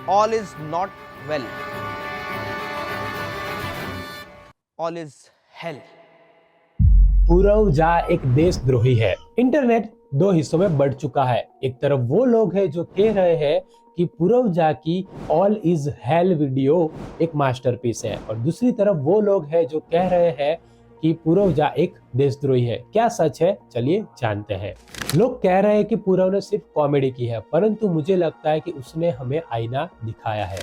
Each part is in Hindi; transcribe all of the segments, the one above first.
all is not well, all is hell. पूरव झा एक देशद्रोही है। इंटरनेट दो हिस्सों में बढ़ चुका है। एक तरफ वो लोग हैं जो कह रहे हैं कि पूरव झा की ऑल इज हेल वीडियो एक मास्टरपीस है, और दूसरी तरफ वो लोग हैं जो कह रहे हैं कि पूरव झा एक देशद्रोही है। क्या सच है, चलिए जानते हैं। लोग कह रहे हैं कि पूरव ने सिर्फ कॉमेडी की है, परंतु मुझे लगता है कि उसने हमें आईना दिखाया है।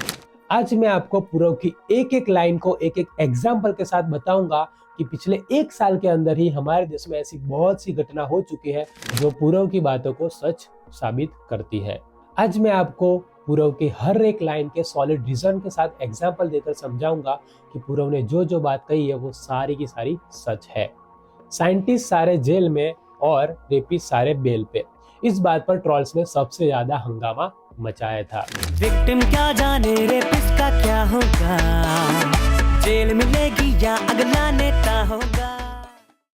आज मैं आपको पूरव की एक एक लाइन को एक एक एग्जाम्पल के साथ बताऊंगा कि पिछले एक साल के अंदर ही हमारे देश में ऐसी बहुत सी घटना हो चुकी है जो पूरव की बातों को सच साबित करती है। आज मैं आपको पूरव की हर एक लाइन के सॉलिड रीजन के साथ एग्जाम्पल देकर समझाऊंगा कि पूरव ने जो जो बात कही है वो सारी की सारी सच है। साइंटिस्ट सारे जेल में और रेपिस्ट सारे बेल पे, इस बात पर ट्रोल्स ने सबसे ज्यादा हंगामा मचाया था। विक्टिम क्या जाने रेपिस्ट का क्या होगा, जेल मिलेगी या अगला नेता होगा।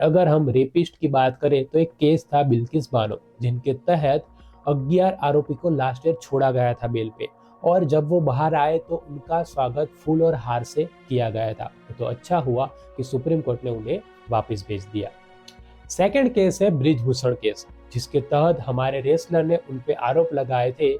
अगर हम रेपिस्ट की बात करें तो एक केस था बिल्किस बानो, जिनके तहत 11 आरोपी को लास्ट ईयर छोड़ा गया था बेल पे, और जब वो बाहर आए तो उनका स्वागत फूल और हार से किया गया था। तो अच्छा हुआ कि सुप्रीम कोर्ट ने उन्हें वापस भेज दिया। सेकंड केस है ब्रिजभूषण केस, जिसके तहत हमारे रेसलर ने उन पे आरोप लगाए थे।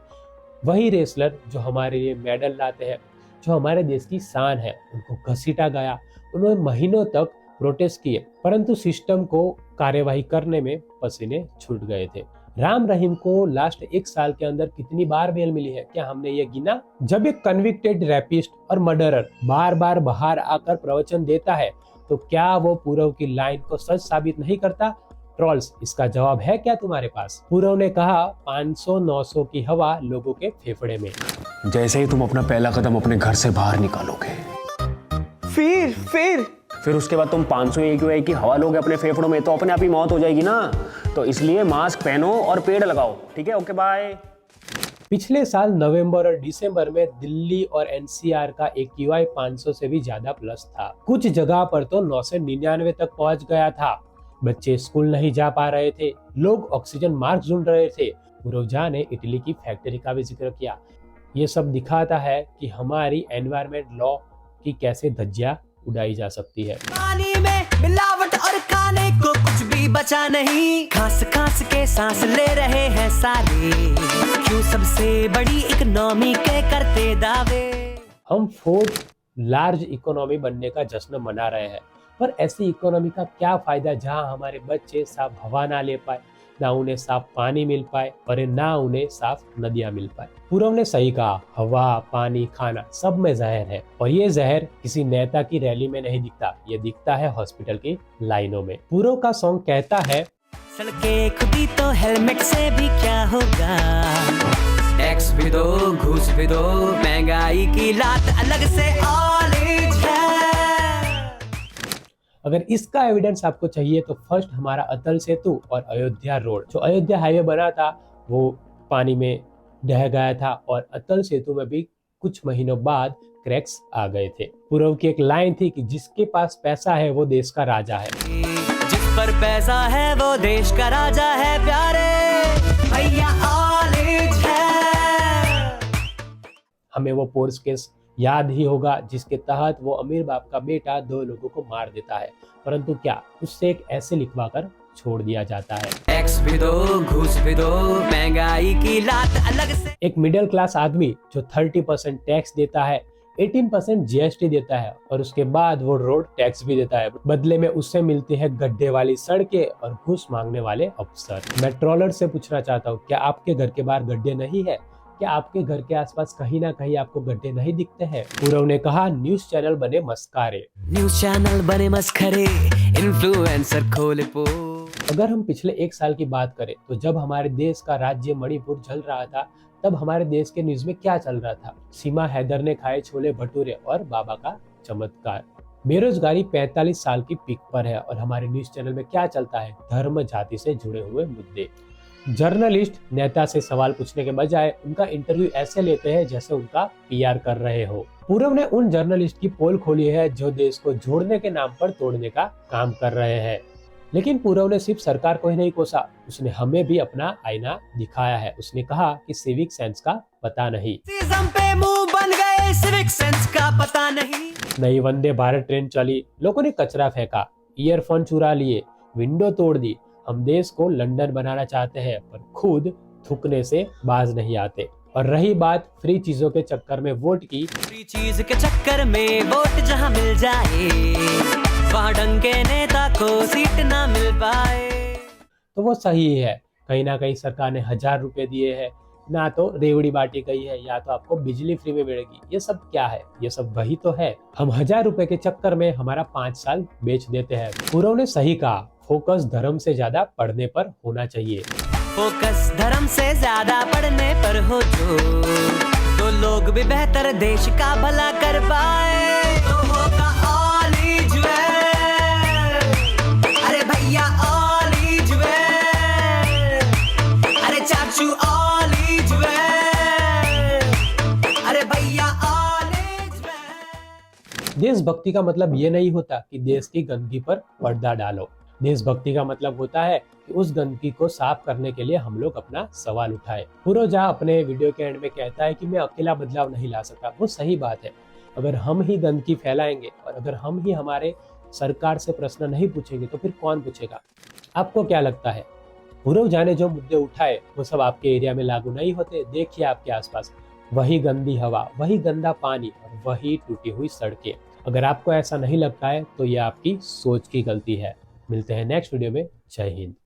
वही रेसलर जो हमारे लिए मेडल लाते हैं, जो हमारे देश की शान है, उनको घसीटा गया। उन्होंने महीनों तक प्रोटेस्ट किए, परंतु सिस्टम को कार्यवाही करने में पसीने छूट गए थे। राम रहीम को लास्ट एक साल के अंदर कितनी बार बेल मिली है, क्या हमने ये गिना? जब एक कन्विक्टेड रैपिस्ट और मर्डरर बार बार बाहर आकर प्रवचन देता है तो क्या वो पूरव की लाइन को सच साबित नहीं करता? ट्रोल्स, इसका जवाब है क्या तुम्हारे पास? पूरव ने कहा 500-900 की हवा लोगों के फेफड़े में। जैसे ही तुम अपना पहला कदम अपने घर से बाहर निकालोगे, फिर उसके बाद तुम 500 AQI की हवा लोगे अपने फेफड़ों में, तो अपने आप ही मौत हो जाएगी ना। तो इसलिए मास्क पहनो और पेड़ लगाओ, ठीक है? Okay, bye. पिछले साल नवंबर और दिसंबर में दिल्ली और NCR का AQI 500 से भी ज्यादा प्लस था। कुछ जगह पर तो 999 तक पहुंच गया था। बच्चे स्कूल नहीं जा पा रहे थे, लोग ऑक्सीजन मास्क ढूंढ रहे थे। पूरव झा ने इटली की फैक्ट्री का भी जिक्र किया। ये सब दिखाता है कि हमारी एनवायरमेंट लॉ की कैसे धज्जियां उड़ाई जा सकती है। पानी में मिलावट और खाने को कुछ भी बचा नहीं, खास खास के सांस ले रहे हैं सारे, क्यों सबसे बड़ी इकोनॉमी के करते दावे। हम फोर्थ लार्ज इकोनॉमी बनने का जश्न मना रहे हैं, पर ऐसी इकोनॉमी का क्या फायदा जहां हमारे बच्चे साफ हवा ना ले पाए, ना उन्हें साफ पानी मिल पाए और ना उन्हें साफ नदियां मिल पाए। पूरव ने सही कहा, हवा, पानी, खाना सब में जहर है, और ये जहर किसी नेता की रैली में नहीं दिखता, ये दिखता है हॉस्पिटल की लाइनों में। पूरव का सॉन्ग कहता है, सड़के खुदी तो हेलमेट से भी क्या होगा, टैक्स भी दो, घूस भी दो, महंगाई की लात अलग से ऑल इज है। अगर इसका एविडेंस आपको चाहिए तो फर्स्ट हमारा अटल सेतु और अयोध्या रोड, जो अयोध्या हाईवे बना था वो पानी में ढह गया था, और अटल सेतु में भी कुछ महीनों बाद क्रैक्स आ गए थे। पूरव की एक लाइन थी कि जिसके पास पैसा है वो देश का राजा है। जिस पर पैसा है वो देश का राजा है प्यारे, भैया ऑल इज है। हमें वो पोर्स केस याद ही होगा, जिसके तहत वो अमीर बाप का बेटा 2 लोगों को मार देता है, परंतु क्या उससे एक ऐसे लिखवा कर छोड़ दिया जाता है, टैक्स भी दो, घूस भी दो, महंगाई की लात अलग से। एक मिडिल क्लास आदमी जो 30% टैक्स देता है, 18% GST देता है, और उसके बाद वो रोड टैक्स भी देता है। बदले में उससे मिलती है गड्ढे वाली सड़कें और घूस मांगने वाले अफसर। मैं ट्रोलर से पूछना चाहता हूँ, क्या आपके घर के बाहर गड्ढे नहीं है? क्या आपके घर के आसपास कहीं ना कहीं आपको गड्ढे नहीं दिखते हैं? पूरव ने कहा, न्यूज चैनल बने मस्कारे, न्यूज चैनल बने मस्खरे, इन्फ्लुएंसर खोले पो। अगर हम पिछले एक साल की बात करें तो जब हमारे देश का राज्य मणिपुर जल रहा था, तब हमारे देश के न्यूज में क्या चल रहा था? सीमा हैदर ने खाए छोले भटूरे और बाबा का चमत्कार। बेरोजगारी 45 साल की पीक पर है, और हमारे न्यूज चैनल में क्या चलता है? धर्म जाति से जुड़े हुए मुद्दे। जर्नलिस्ट नेता से सवाल पूछने के बजाय उनका इंटरव्यू ऐसे लेते हैं जैसे उनका PR कर रहे हो। पूरव ने उन जर्नलिस्ट की पोल खोली है जो देश को जोड़ने के नाम पर तोड़ने का काम कर रहे हैं। लेकिन पूरव ने सिर्फ सरकार को ही नहीं कोसा, उसने हमें भी अपना आईना दिखाया है। उसने कहा कि सिविक सेंस का पता नहीं। सीजन पे मुंह बन गए, सिविक सेंस का पता नहीं। नई वंदे भारत ट्रेन चली, लोगों ने कचरा फेंका, ईयरफोन चुरा लिए, विंडो तोड़ दी। हम देश को लंदन बनाना चाहते हैं पर खुद थूकने से बाज नहीं आते। और रही बात फ्री चीजों के चक्कर में वोट की, फ्री चीज के चक्कर में वोट जहां मिल जाए, वहां ढंग के नेता को सीट ना मिल पाए। तो वो सही है। कहीं ना कहीं सरकार ने 1000 रुपए दिए हैं, ना तो रेवड़ी बांटी गई है, या तो आपको बिजली फ्री में मिलेगी। ये सब क्या है? ये सब वही तो है। हम 1000 रुपए के चक्कर में हमारा 5 साल बेच देते हैं। पूरव ने सही कहा, फोकस धर्म से ज्यादा पढ़ने पर होना चाहिए। फोकस धर्म से ज्यादा पढ़ने पर हो तो लोग भी बेहतर देश का भला कर पाए। तो होगा all is well। अरे भैया all is well। अरे चाचू all is well। अरे भैया all is well। देशभक्ति का मतलब ये नहीं होता कि देश की गंदगी पर पर्दा डालो। देशभक्ति का मतलब होता है कि उस गंदगी को साफ करने के लिए हम लोग अपना सवाल उठाए। पूरव झा अपने वीडियो के एंड में कहता है कि मैं अकेला बदलाव नहीं ला सकता। वो सही बात है। अगर हम ही गंदगी फैलाएंगे और अगर हम ही हमारे सरकार से प्रश्न नहीं पूछेंगे तो फिर कौन पूछेगा? आपको क्या लगता है? पूरव झा ने जो मुद्दे उठाए वो सब आपके एरिया में लागू नहीं होते? देखिए आपके आसपास वही गंदी हवा, वही गंदा पानी और वही टूटी हुई सड़कें। अगर आपको ऐसा नहीं लगता है तो ये आपकी सोच की गलती है। मिलते हैं नेक्स्ट वीडियो में। जय हिंद।